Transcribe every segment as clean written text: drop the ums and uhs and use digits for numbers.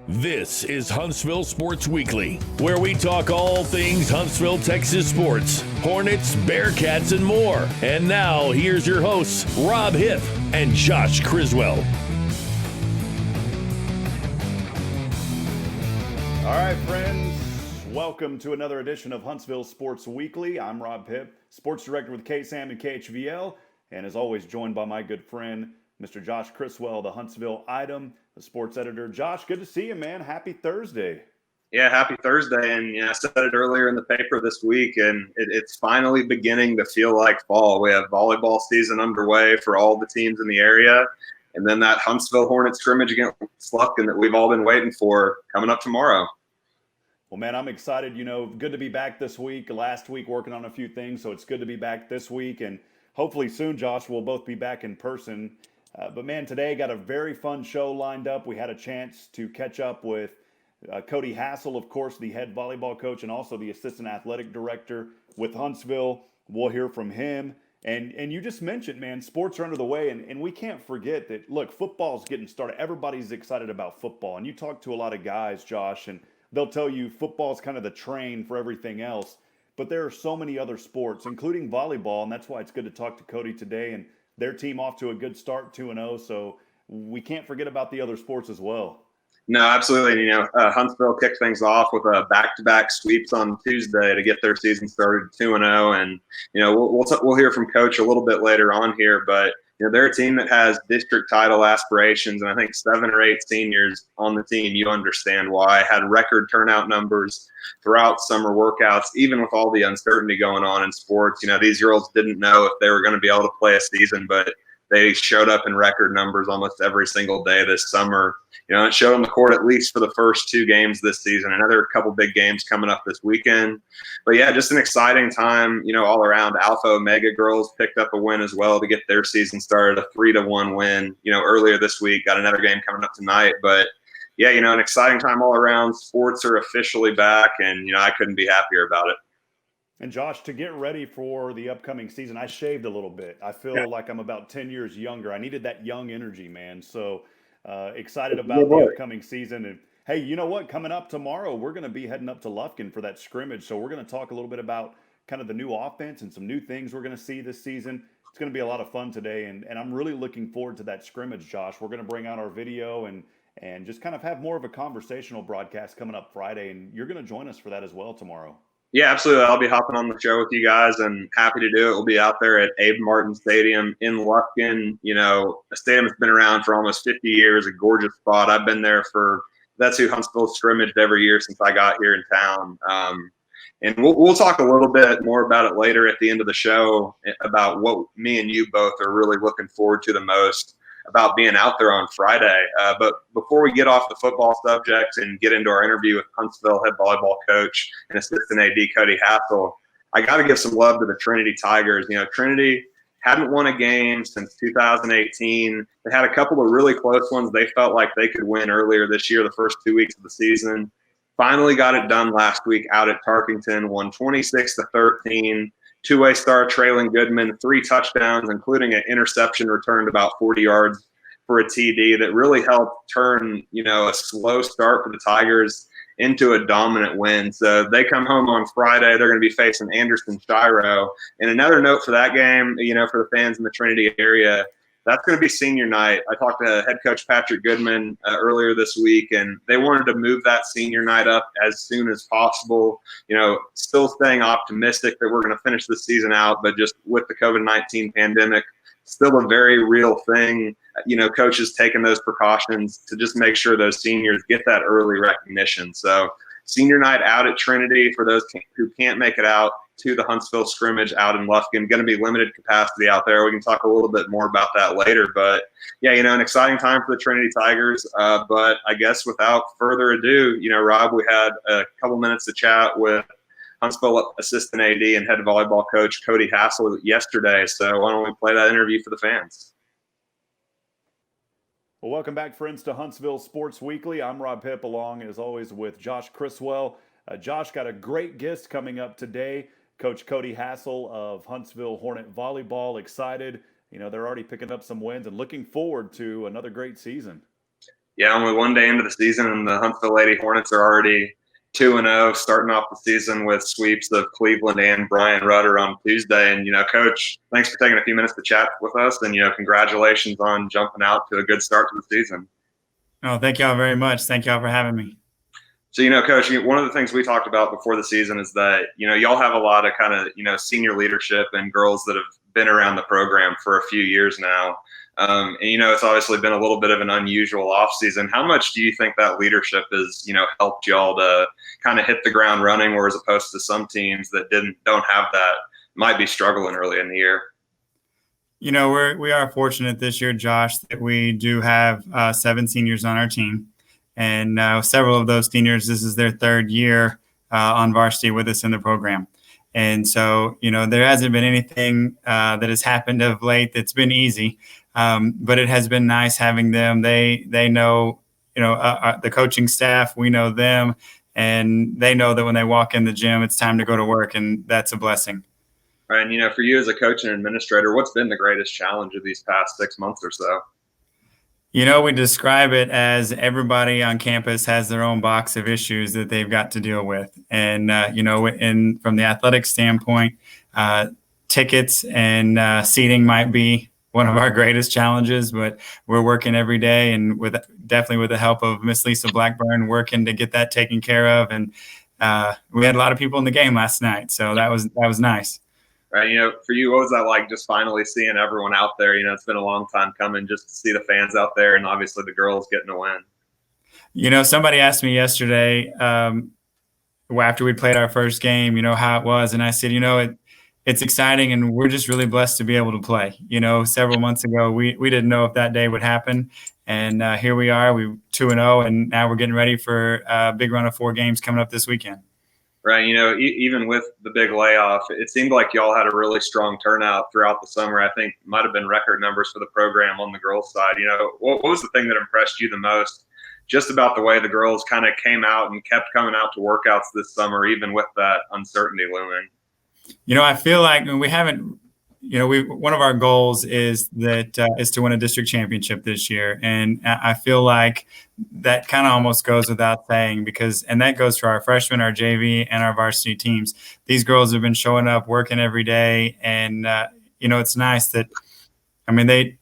This is Huntsville Sports Weekly, where we talk all things Huntsville, Texas sports, Hornets, Bearcats, and more. And now, here's your hosts, Rob Hipp and Josh Criswell. All right, friends, welcome to another edition of Huntsville Sports Weekly. I'm Rob Hipp, sports director with KSAM and KHVL, and as always, joined by my good friend, Mr. Josh Criswell, the Huntsville Item, the sports editor. Josh, good to see you, man. Happy Thursday. Yeah, happy Thursday. And I said it earlier in the paper this week, and it's finally beginning to feel like fall. We have volleyball season underway for all the teams in the area. And then that Huntsville Hornets scrimmage against Lufkin that we've all been waiting for coming up tomorrow. Well, man, I'm excited. You know, good to be back this week. Last week working on a few things, so it's good to be back this week. And hopefully soon, Josh, we'll both be back in person. But, man, today got a very fun show lined up. We had a chance to catch up with Cody Hassell, of course, the head volleyball coach and also the assistant athletic director with Huntsville. We'll hear from him. And you just mentioned, man, sports are under the way. And we can't forget that, look, football's getting started. Everybody's excited about football. And you talk to a lot of guys, Josh, and they'll tell you football's kind of the train for everything else. But there are so many other sports, including volleyball. And that's why it's good to talk to Cody today. And their team off to a good start, 2-0. So we can't forget about the other sports as well. No, absolutely. And, Huntsville kicked things off with a back-to-back sweeps on Tuesday to get their season started 2-0. And, we'll hear from Coach a little bit later on here, but, they're a team that has district title aspirations. And I think 7 or 8 seniors on the team, you understand why, had record turnout numbers throughout summer workouts, even with all the uncertainty going on in sports. These girls didn't know if they were going to be able to play a season, but they showed up in record numbers almost every single day this summer. It showed on the court at least for the first 2 games this season. Another couple big games coming up this weekend. But, yeah, just an exciting time, all around. Alpha Omega girls picked up a win as well to get their season started, a 3-1 win, earlier this week. Got another game coming up tonight. But, yeah, an exciting time all around. Sports are officially back, and, I couldn't be happier about it. And Josh, to get ready for the upcoming season, I shaved a little bit. I feel like I'm about 10 years younger. I needed that young energy, man. So excited about the upcoming season. And hey, you know what? Coming up tomorrow, we're going to be heading up to Lufkin for that scrimmage. So we're going to talk a little bit about kind of the new offense and some new things we're going to see this season. It's going to be a lot of fun today. And I'm really looking forward to that scrimmage, Josh. We're going to bring out our video and just kind of have more of a conversational broadcast coming up Friday. And you're going to join us for that as well tomorrow. Yeah, absolutely. I'll be hopping on the show with you guys and happy to do it. We'll be out there at Abe Martin Stadium in Lufkin. A stadium that's been around for almost 50 years, a gorgeous spot. I've been there that's who Huntsville scrimmaged every year since I got here in town. And we'll talk a little bit more about it later at the end of the show about what me and you both are really looking forward to the most about being out there on Friday. But before we get off the football subject and get into our interview with Huntsville head volleyball coach and assistant AD Cody Hassell, I got to give some love to the Trinity Tigers. Trinity hadn't won a game since 2018. They had a couple of really close ones they felt like they could win earlier this year, the first 2 weeks of the season. Finally got it done last week out at Tarkington, won 26-13. Two-way star Traylon Goodman, 3 touchdowns, including an interception returned about 40 yards for a TD that really helped turn, a slow start for the Tigers into a dominant win. So they come home on Friday. They're going to be facing Anderson Shiro. And another note for that game, for the fans in the Trinity area, that's going to be senior night. I talked to head coach Patrick Goodman earlier this week, and they wanted to move that senior night up as soon as possible. Still staying optimistic that we're going to finish the season out, but just with the COVID-19 pandemic, still a very real thing. Coaches taking those precautions to just make sure those seniors get that early recognition. So senior night out at Trinity for those who can't make it out to the Huntsville scrimmage out in Lufkin. Going to be limited capacity out there. We can talk a little bit more about that later. But, yeah, an exciting time for the Trinity Tigers. But I guess without further ado, Rob, we had a couple minutes to chat with Huntsville assistant AD and head volleyball coach Cody Hassell yesterday. So why don't we play that interview for the fans? Well, welcome back, friends, to Huntsville Sports Weekly. I'm Rob Hipp, along, as always, with Josh Criswell. Josh got a great guest coming up today. Coach Cody Hassell of Huntsville Hornet Volleyball. Excited. They're already picking up some wins and looking forward to another great season. Yeah, only one day into the season, and the Huntsville Lady Hornets are already 2-0, starting off the season with sweeps of Cleveland and Brian Rudder on Tuesday. And, Coach, thanks for taking a few minutes to chat with us. And, congratulations on jumping out to a good start to the season. Oh, thank y'all very much. Thank y'all for having me. So, Coach, one of the things we talked about before the season is that, y'all have a lot of kind of, senior leadership and girls that have been around the program for a few years now. And, it's obviously been a little bit of an unusual offseason. How much do you think that leadership has, helped y'all to kind of hit the ground running, or as opposed to some teams that don't have that, might be struggling early in the year? We are fortunate this year, Josh, that we do have 7 seniors on our team. And several of those seniors, this is their 3rd year on varsity with us in the program. And so, there hasn't been anything that has happened of late that's been easy. But it has been nice having them. They know, the coaching staff, we know them, and they know that when they walk in the gym, it's time to go to work, and that's a blessing. Right. And, for you as a coach and administrator, what's been the greatest challenge of these past 6 months or so? We describe it as everybody on campus has their own box of issues that they've got to deal with. And, from the athletic standpoint, tickets and seating might be one of our greatest challenges, but we're working every day, and definitely with the help of Miss Lisa Blackburn, working to get that taken care of. And we had a lot of people in the game last night, so that was nice. Right. For you, what was that like, just finally seeing everyone out there? It's been a long time coming just to see the fans out there, and obviously the girls getting a win. Somebody asked me yesterday after we played our first game, how it was. And I said, it's exciting, and we're just really blessed to be able to play. Several months ago, we didn't know if that day would happen. And here we are, we 2-0, and now we're getting ready for a big run of 4 games coming up this weekend. Right. Even with the big layoff, it seemed like y'all had a really strong turnout throughout the summer. I think might have been record numbers for the program on the girls' side. What was the thing that impressed you the most just about the way the girls kind of came out and kept coming out to workouts this summer, even with that uncertainty looming? I feel like we haven't, one of our goals is to win a district championship this year. And I feel like that kind of almost goes without saying, and that goes for our freshmen, our JV, and our varsity teams. These girls have been showing up, working every day. And, it's nice that, they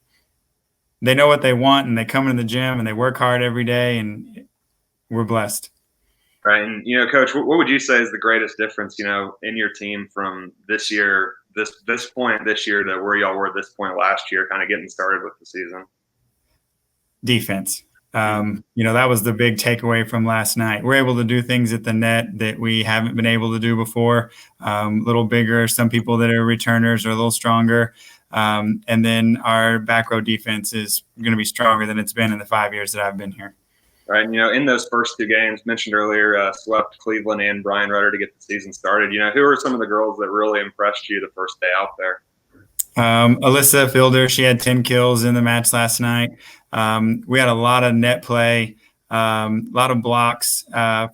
know what they want, and they come into the gym and they work hard every day, and we're blessed. Right. And, Coach, what would you say is the greatest difference, in your team from this year, this point this year to where y'all were at this point last year, kind of getting started with the season? Defense. That was the big takeaway from last night. We're able to do things at the net that we haven't been able to do before. A little bigger. Some people that are returners are a little stronger. And then our back row defense is going to be stronger than it's been in the 5 years that I've been here. Right. In those first 2 games mentioned earlier, swept Cleveland and Brian Rudder to get the season started. Who are some of the girls that really impressed you the first day out there? Alyssa Fielder, she had 10 kills in the match last night. We had a lot of net play, a lot of blocks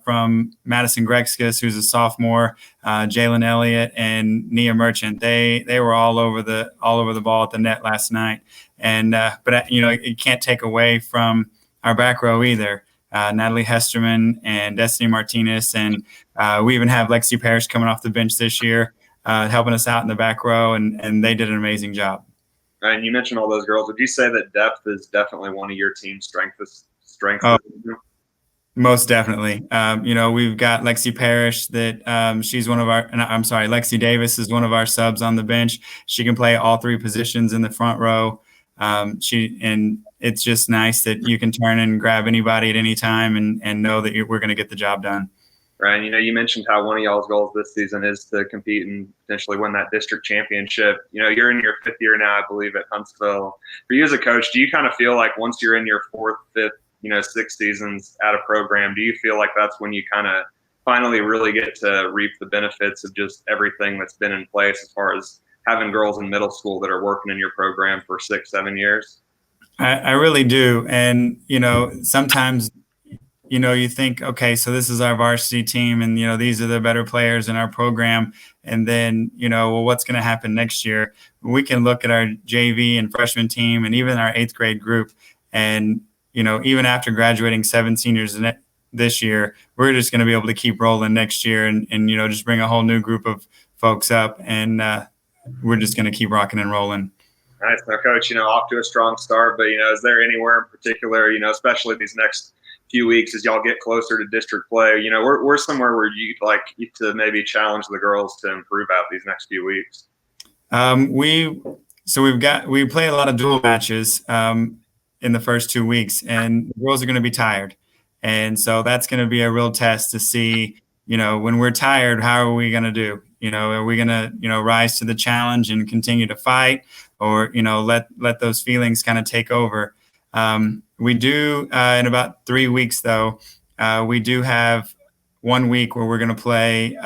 from Madison Grexkus, who's a sophomore, Jalen Elliott, and Nia Merchant. They were all over the ball at the net last night. And but you can't take away from our back row either. Natalie Hesterman and Destiny Martinez, and we even have Lexi Parrish coming off the bench this year, helping us out in the back row, and they did an amazing job. Right, and you mentioned all those girls. Would you say that depth is definitely one of your team's strengths? Oh, most definitely. We've got Lexi Parrish that she's one of our. Lexi Davis is one of our subs on the bench. She can play all 3 positions in the front row. It's just nice that you can turn and grab anybody at any time and know that we're going to get the job done. Right. You mentioned how one of y'all's goals this season is to compete and potentially win that district championship. You're in your 5th year now, I believe, at Huntsville. For you as a coach, do you kind of feel like once you're in your 4th, 5th, 6 seasons at a program, do you feel like that's when you kind of finally really get to reap the benefits of just everything that's been in place as far as having girls in middle school that are working in your program for 6, 7 years? I really do. And, sometimes, you think, okay, so this is our varsity team and, these are the better players in our program. And then, what's going to happen next year? We can look at our JV and freshman team and even our 8th grade group. And, even after graduating 7 seniors this year, we're just going to be able to keep rolling next year and just bring a whole new group of folks up, and we're just going to keep rocking and rolling. Nice. Now, Coach, off to a strong start, but, is there anywhere in particular, especially these next few weeks as y'all get closer to district play, we're somewhere where you'd like to maybe challenge the girls to improve out these next few weeks? We play a lot of dual matches in the first 2 weeks, and the girls are going to be tired. And so that's going to be a real test to see, when we're tired, how are we going to do? Are we going to, rise to the challenge and continue to fight, or, let those feelings kind of take over? We do in about 3 weeks, though, we do have 1 week where we're going to play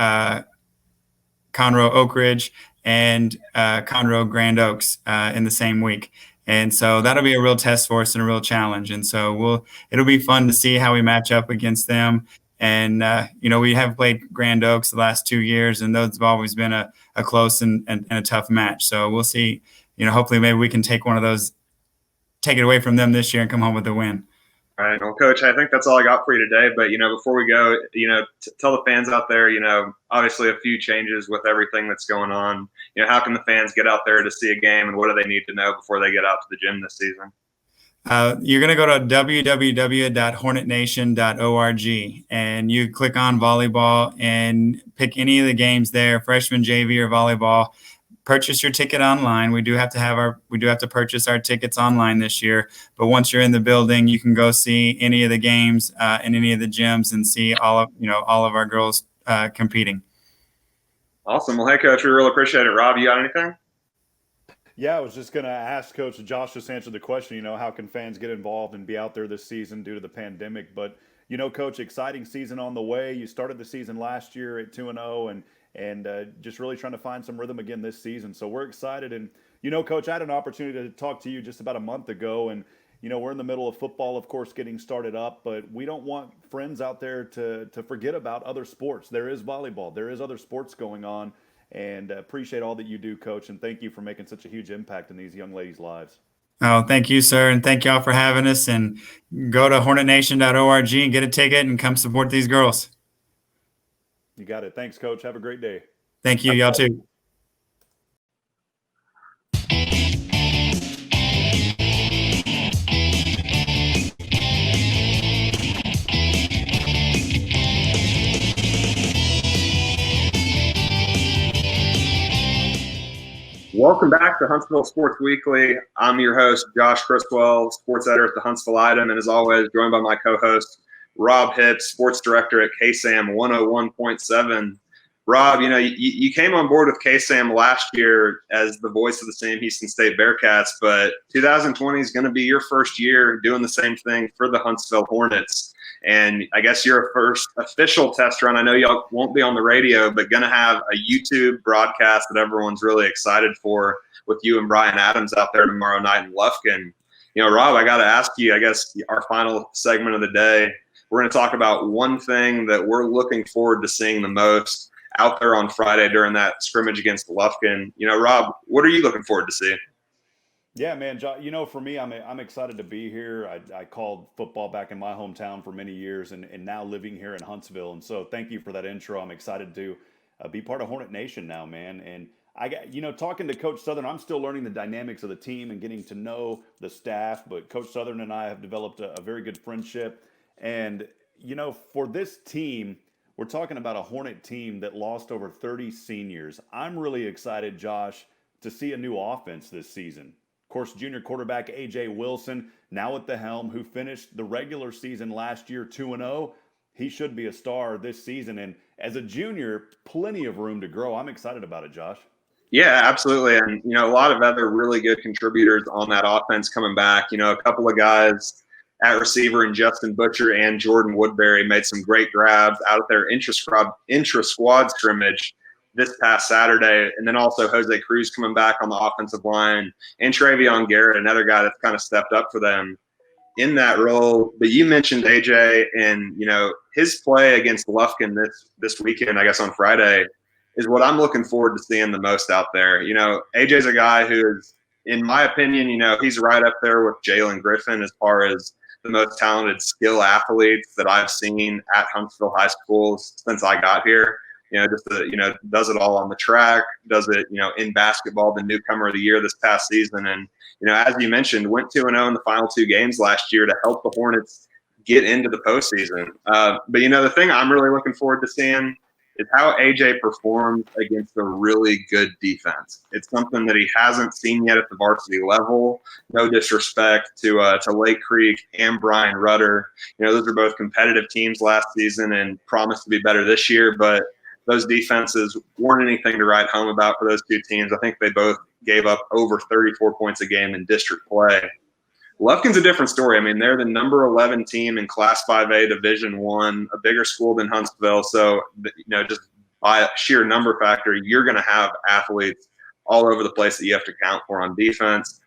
Conroe Oak Ridge and Conroe Grand Oaks in the same week. And so that'll be a real test for us and a real challenge. And so it'll be fun to see how we match up against them. And, we have played Grand Oaks the last 2 years, and those have always been a close and a tough match. So we'll see, hopefully maybe we can take it away from them this year and come home with a win. All right. Well, Coach, I think that's all I got for you today. But, before we go, tell the fans out there, obviously a few changes with everything that's going on. How can the fans get out there to see a game, and what do they need to know before they get out to the gym this season? You're going to go to www.hornetnation.org, and you click on volleyball and pick any of the games there, freshman, JV, or volleyball. Purchase your ticket online. We do have to purchase our tickets online this year. But once you're in the building, you can go see any of the games in any of the gyms and see all of our girls competing. Awesome. Well, hey, Coach, we really appreciate it. Rob, you got anything? Yeah, I was just going to ask Coach. Josh just answered the question, how can fans get involved and be out there this season due to the pandemic? But, Coach, exciting season on the way. You started the season last year at 2-0 and just really trying to find some rhythm again this season. So we're excited. And, Coach, I had an opportunity to talk to you just about a month ago. And, we're in the middle of football, of course, getting started up. But we don't want friends out there to forget about other sports. There is volleyball. There is other sports going on. And appreciate all that you do, Coach. And thank you for making such a huge impact in these young ladies' lives. Oh, thank you, sir. And thank y'all for having us. And go to hornetnation.org and get a ticket and come support these girls. You got it. Thanks, Coach. Have a great day. Thank you. Y'all too. Welcome back to Huntsville Sports Weekly. I'm your host, Josh Criswell, sports editor at the Huntsville Item, and as always, joined by my co-host, Rob Hipp, sports director at KSAM 101.7. Rob, you came on board with KSAM last year as the voice of the Sam Houston State Bearcats, but 2020 is going to be your first year doing the same thing for the Huntsville Hornets. And I guess your first official test run. I know y'all won't be on the radio, but going to have a YouTube broadcast that everyone's really excited for with you and Brian Adams out there tomorrow night in Lufkin. Rob, I got to ask you, I guess our final segment of the day, we're going to talk about one thing that we're looking forward to seeing the most out there on Friday during that scrimmage against Lufkin. Rob, what are you looking forward to see? Yeah, man. For me, I'm excited to be here. I called football back in my hometown for many years and now living here in Huntsville. And so thank you for that intro. I'm excited to be part of Hornet Nation now, man. And I got, talking to Coach Southern, I'm still learning the dynamics of the team and getting to know the staff. But Coach Southern and I have developed a very good friendship. And, for this team, we're talking about a Hornet team that lost over 30 seniors. I'm really excited, Josh, to see a new offense this season. Of course, junior quarterback A.J. Wilson, now at the helm, who finished the regular season last year 2-0. He should be a star this season. And as a junior, plenty of room to grow. I'm excited about it, Josh. Yeah, absolutely. And, a lot of other really good contributors on that offense coming back. A couple of guys at receiver in Justin Butcher and Jordan Woodbury made some great grabs out of their intra-squad scrimmage this past Saturday. And then also Jose Cruz coming back on the offensive line, and Travion Garrett, another guy that's kind of stepped up for them in that role. But you mentioned AJ, and his play against Lufkin this weekend, I guess on Friday, is what I'm looking forward to seeing the most out there. AJ's a guy who is, in my opinion, he's right up there with Jalen Griffin as far as the most talented skill athletes that I've seen at Huntsville High School since I got here. Does it all on the track, does it, in basketball, the newcomer of the year this past season. And, as you mentioned, went 2-0 in the final 2 games last year to help the Hornets get into the postseason. But, the thing I'm really looking forward to seeing is how AJ performs against a really good defense. It's something that he hasn't seen yet at the varsity level. No disrespect to Lake Creek and Brian Rudder. Those are both competitive teams last season and promise to be better this year, but those defenses weren't anything to write home about for those two teams. I think they both gave up over 34 points a game in district play. Lufkin's a different story. I mean, they're the number 11 team in Class 5A Division I, a bigger school than Huntsville. So, just by sheer number factor, you're going to have athletes all over the place that you have to count for on defense.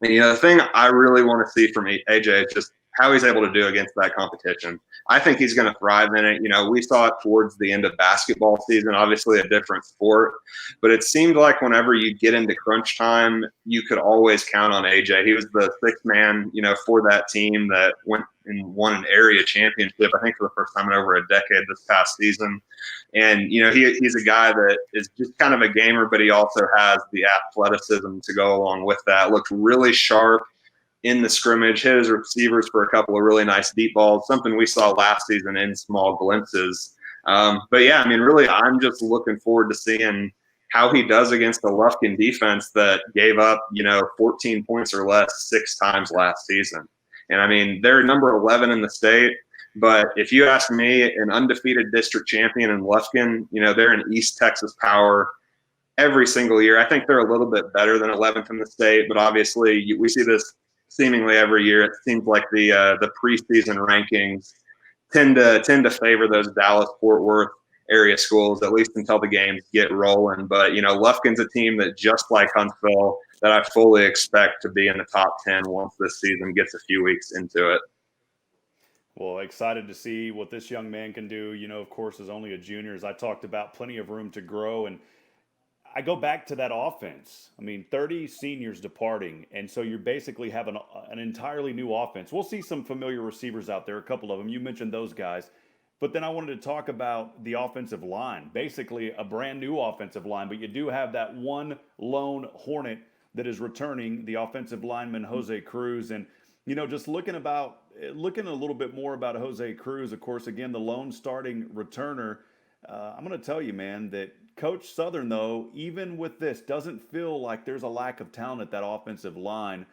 And, the thing I really want to see from AJ is just how he's able to do against that competition. I think he's going to thrive in it. We saw it towards the end of basketball season, obviously a different sport, but it seemed like whenever you get into crunch time, you could always count on AJ. He was the sixth man, for that team that went and won an area championship, I think for the first time in over a decade this past season. And, he's a guy that is just kind of a gamer, but he also has the athleticism to go along with that. Looked really sharp in the scrimmage, hit his receivers for a couple of really nice deep balls, something we saw last season in small glimpses. But yeah, I mean, really, I'm just looking forward to seeing how he does against the Lufkin defense that gave up, 14 points or less 6 times last season. And I mean, they're number 11 in the state, but if you ask me, an undefeated district champion in Lufkin, they're an East Texas power every single year. I think they're a little bit better than 11th in the state, but obviously we see this seemingly every year. It seems like the preseason rankings tend to favor those Dallas-Fort Worth area schools, at least until the games get rolling. But, Lufkin's a team that, just like Huntsville, that I fully expect to be in the top 10 once this season gets a few weeks into it. Well, excited to see what this young man can do. Of course, as only a junior, as I talked about, plenty of room to grow. And I go back to that offense. I mean, 30 seniors departing, and so you basically have an entirely new offense. We'll see some familiar receivers out there, a couple of them. You mentioned those guys. But then I wanted to talk about the offensive line, basically a brand new offensive line. But you do have that one lone Hornet that is returning, the offensive lineman Jose Cruz. And, just looking a little bit more about Jose Cruz, of course, again, the lone starting returner. I'm going to tell you, man, that Coach Southern, though, even with this, doesn't feel like there's a lack of talent at that offensive line.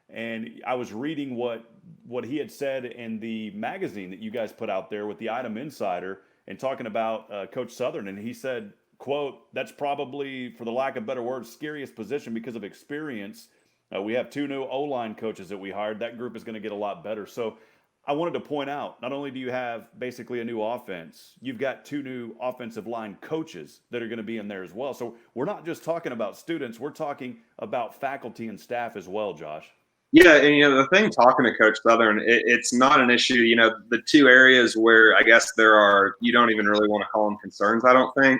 And I was reading what he had said in the magazine that you guys put out there with the Item Insider, and talking about Coach Southern. And he said, quote, "That's probably, for the lack of better words, scariest position because of experience. We have 2 new O-line coaches that we hired. That group is going to get a lot better." So I wanted to point out, not only do you have basically a new offense, you've got 2 new offensive line coaches that are going to be in there as well. So we're not just talking about students, we're talking about faculty and staff as well, Josh. Yeah, and the thing, talking to Coach Southern, it's not an issue. The 2 areas where I guess you don't even really want to call them concerns, I don't think.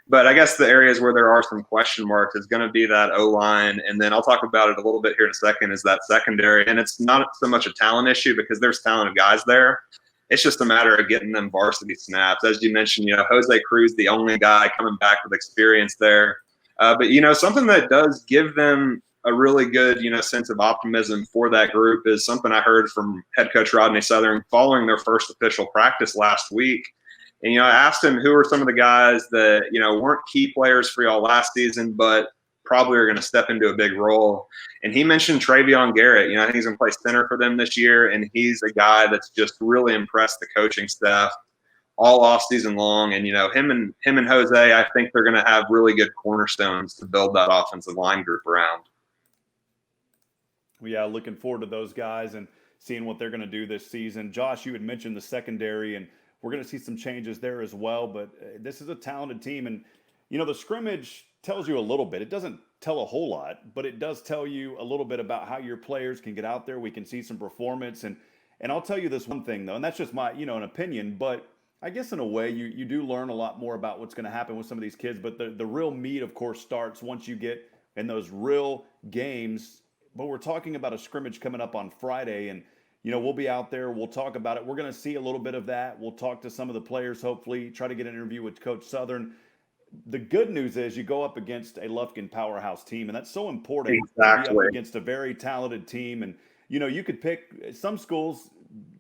But I guess the areas where there are some question marks is going to be that O-line, and then I'll talk about it a little bit here in a second, is that secondary. And it's not so much a talent issue because there's talented guys there. It's just a matter of getting them varsity snaps. As you mentioned, Jose Cruz, the only guy coming back with experience there. But, something that does give them a really good, sense of optimism for that group is something I heard from head coach Rodney Southern following their first official practice last week. And, I asked him who are some of the guys that, weren't key players for y'all last season, but probably are going to step into a big role. And he mentioned Travion Garrett. I think he's going to play center for them this year. And he's a guy that's just really impressed the coaching staff all off season long. And, him and Jose, I think they're going to have really good cornerstones to build that offensive line group around. Yeah, looking forward to those guys and seeing what they're going to do this season. Josh, you had mentioned the secondary, and we're going to see some changes there as well. But this is a talented team. And, the scrimmage tells you a little bit. It doesn't tell a whole lot, but it does tell you a little bit about how your players can get out there. We can see some performance. And I'll tell you this one thing, though, and that's just my, an opinion. But I guess in a way you do learn a lot more about what's going to happen with some of these kids. But the real meat, of course, starts once you get in those real games. But we're talking about a scrimmage coming up on Friday, and we'll be out there. We'll talk about it. We're going to see a little bit of that. We'll talk to some of the players, hopefully, try to get an interview with Coach Southern. The good news is you go up against a Lufkin powerhouse team, and that's so important to be up against a very talented team. And, you could pick some schools,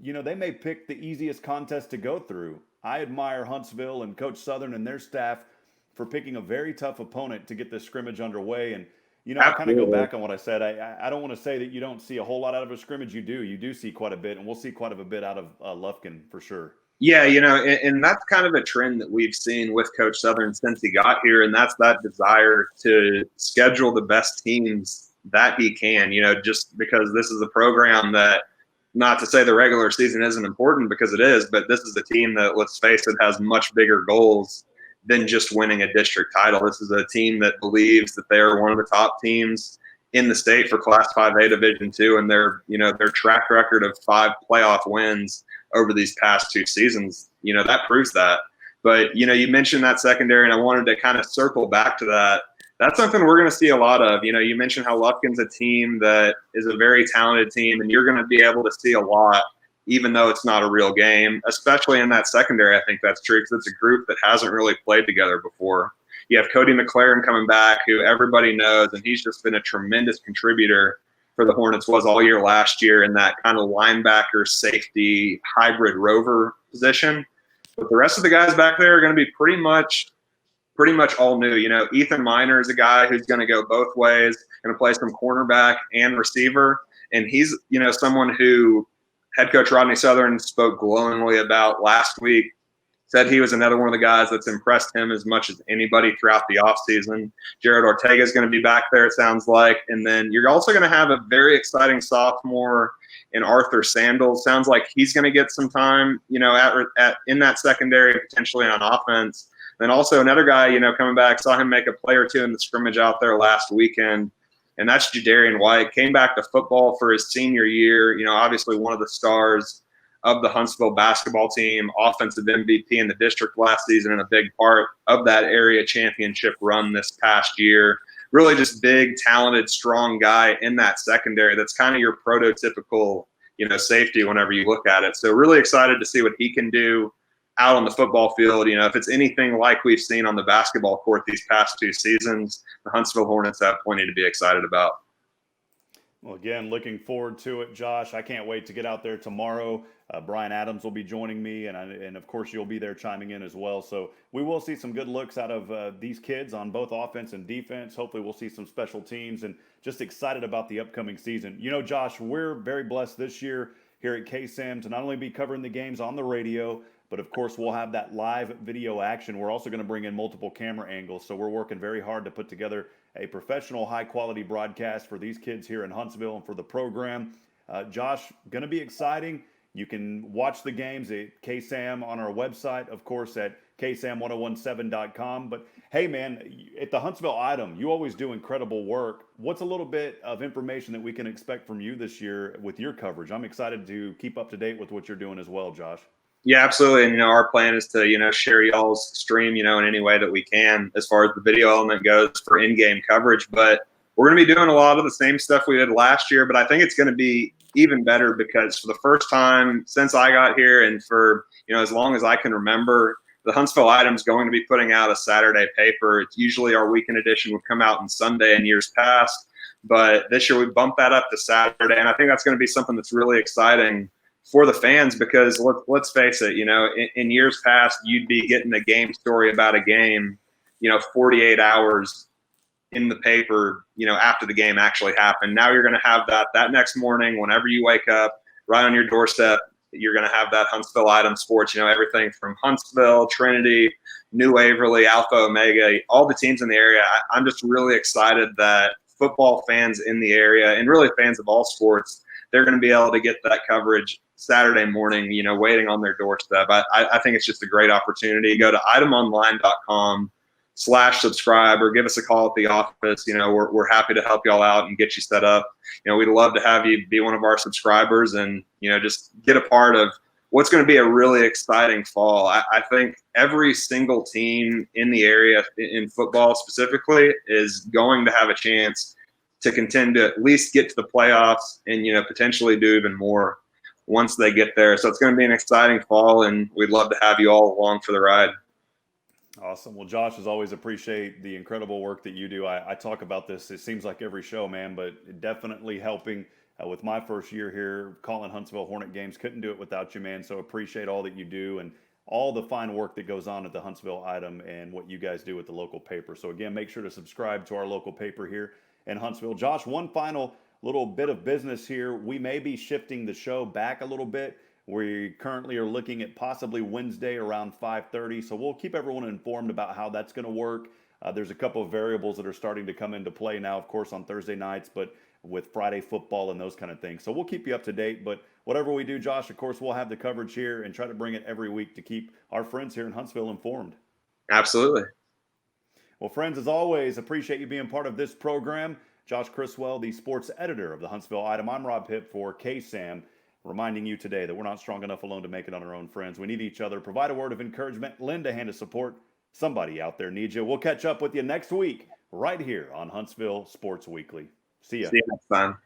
they may pick the easiest contest to go through. I admire Huntsville and Coach Southern and their staff for picking a very tough opponent to get this scrimmage underway. And, I kind of go back on what I said. I don't want to say that you don't see a whole lot out of a scrimmage. You do see quite a bit, and we'll see quite a bit out of Lufkin for sure. Yeah, and that's kind of a trend that we've seen with Coach Southern since he got here, and that's that desire to schedule the best teams that he can, just because this is a program that, not to say the regular season isn't important, because it is, but this is a team that, let's face it, has much bigger goals than just winning a district title. This is a team that believes that they are one of the top teams in the state for Class 5A Division II, and their track record of 5 playoff wins over these past 2 seasons, that proves that. But, you mentioned that secondary, and I wanted to kind of circle back to that. That's something we're going to see a lot of. You mentioned how Lufkin's a team that is a very talented team, and you're going to be able to see a lot, even though it's not a real game, especially in that secondary. I think that's true because it's a group that hasn't really played together before. You have Cody McLaren coming back, who everybody knows, and he's just been a tremendous contributor for the Hornets, was all year last year in that kind of linebacker, safety, hybrid rover position. But the rest of the guys back there are going to be pretty much all new. Ethan Miner is a guy who's going to go both ways, going to play some cornerback and receiver. And he's, someone who head coach Rodney Southern spoke glowingly about last week. Said he was another one of the guys that's impressed him as much as anybody throughout the offseason. Jared Ortega is going to be back there, it sounds like. And then you're also going to have a very exciting sophomore in Arthur Sandals. Sounds like he's going to get some time, in that secondary, potentially on offense. Then also another guy, coming back, saw him make a play or two in the scrimmage out there last weekend. And that's Jadarian White. Came back to football for his senior year, obviously one of the stars of the Huntsville basketball team, offensive MVP in the district last season, and a big part of that area championship run this past year. Really just big, talented, strong guy in that secondary. That's kind of your prototypical, safety whenever you look at it. So really excited to see what he can do out on the football field. If it's anything like we've seen on the basketball court these past 2 seasons, the Huntsville Hornets have plenty to be excited about. Well, again, looking forward to it, Josh. I can't wait to get out there tomorrow. Brian Adams will be joining me, and of course you'll be there chiming in as well. So we will see some good looks out of these kids on both offense and defense. Hopefully we'll see some special teams, and just excited about the upcoming season. Josh, we're very blessed this year here at KSAM to not only be covering the games on the radio, but of course we'll have that live video action. We're also going to bring in multiple camera angles, so we're working very hard to put together a professional, high-quality broadcast for these kids here in Huntsville and for the program. Josh, going to be exciting. You can watch the games at KSAM on our website, of course, at ksam1017.com. But, hey, man, at the Huntsville Item, you always do incredible work. What's a little bit of information that we can expect from you this year with your coverage? I'm excited to keep up to date with what you're doing as well, Josh. Yeah, absolutely. And, our plan is to, share y'all's stream, in any way that we can as far as the video element goes for in-game coverage. But we're going to be doing a lot of the same stuff we did last year, but I think it's going to be even better because for the first time since I got here and for, as long as I can remember, the Huntsville Item's going to be putting out a Saturday paper. It's usually our weekend edition would come out on Sunday in years past, but this year we bumped that up to Saturday. And I think that's going to be something that's really exciting for the fans because let's face it, in years past, you'd be getting a game story about a game, 48 hours in the paper, after the game actually happened. Now you're going to have that next morning, whenever you wake up, right on your doorstep, you're going to have that Huntsville Item Sports, everything from Huntsville, Trinity, New Waverly, Alpha Omega, all the teams in the area. I'm just really excited that football fans in the area and really fans of all sports, they're going to be able to get that coverage Saturday morning, waiting on their doorstep. I think it's just a great opportunity. Go to itemonline.com/subscribe or give us a call at the office. We're happy to help y'all out and get you set up. We'd love to have you be one of our subscribers and, just get a part of what's going to be a really exciting fall. I think every single team in the area in football specifically is going to have a chance to contend to at least get to the playoffs and, potentially do even more. once they get there. So it's going to be an exciting fall, and we'd love to have you all along for the ride. Awesome. Well, Josh, as always, appreciate the incredible work that you do. I talk about this, it seems like every show, man, but definitely helping with my first year here, calling Huntsville Hornet games. Couldn't do it without you, man. So appreciate all that you do and all the fine work that goes on at the Huntsville Item and what you guys do with the local paper. So again, make sure to subscribe to our local paper here in Huntsville. Josh, one final little bit of business here. We may be shifting the show back a little bit. We currently are looking at possibly Wednesday around 5:30. So we'll keep everyone informed about how that's going to work. There's a couple of variables that are starting to come into play now, of course, on Thursday nights, but with Friday football and those kind of things. So we'll keep you up to date. But whatever we do, Josh, of course, we'll have the coverage here and try to bring it every week to keep our friends here in Huntsville informed. Absolutely. Well, friends, as always, appreciate you being part of this program. Josh Criswell, the sports editor of the Huntsville Item. I'm Rob Hipp for KSAM, reminding you today that we're not strong enough alone to make it on our own, friends. We need each other. Provide a word of encouragement. Lend a hand of support. Somebody out there needs you. We'll catch up with you next week right here on Huntsville Sports Weekly. See ya. See you next time.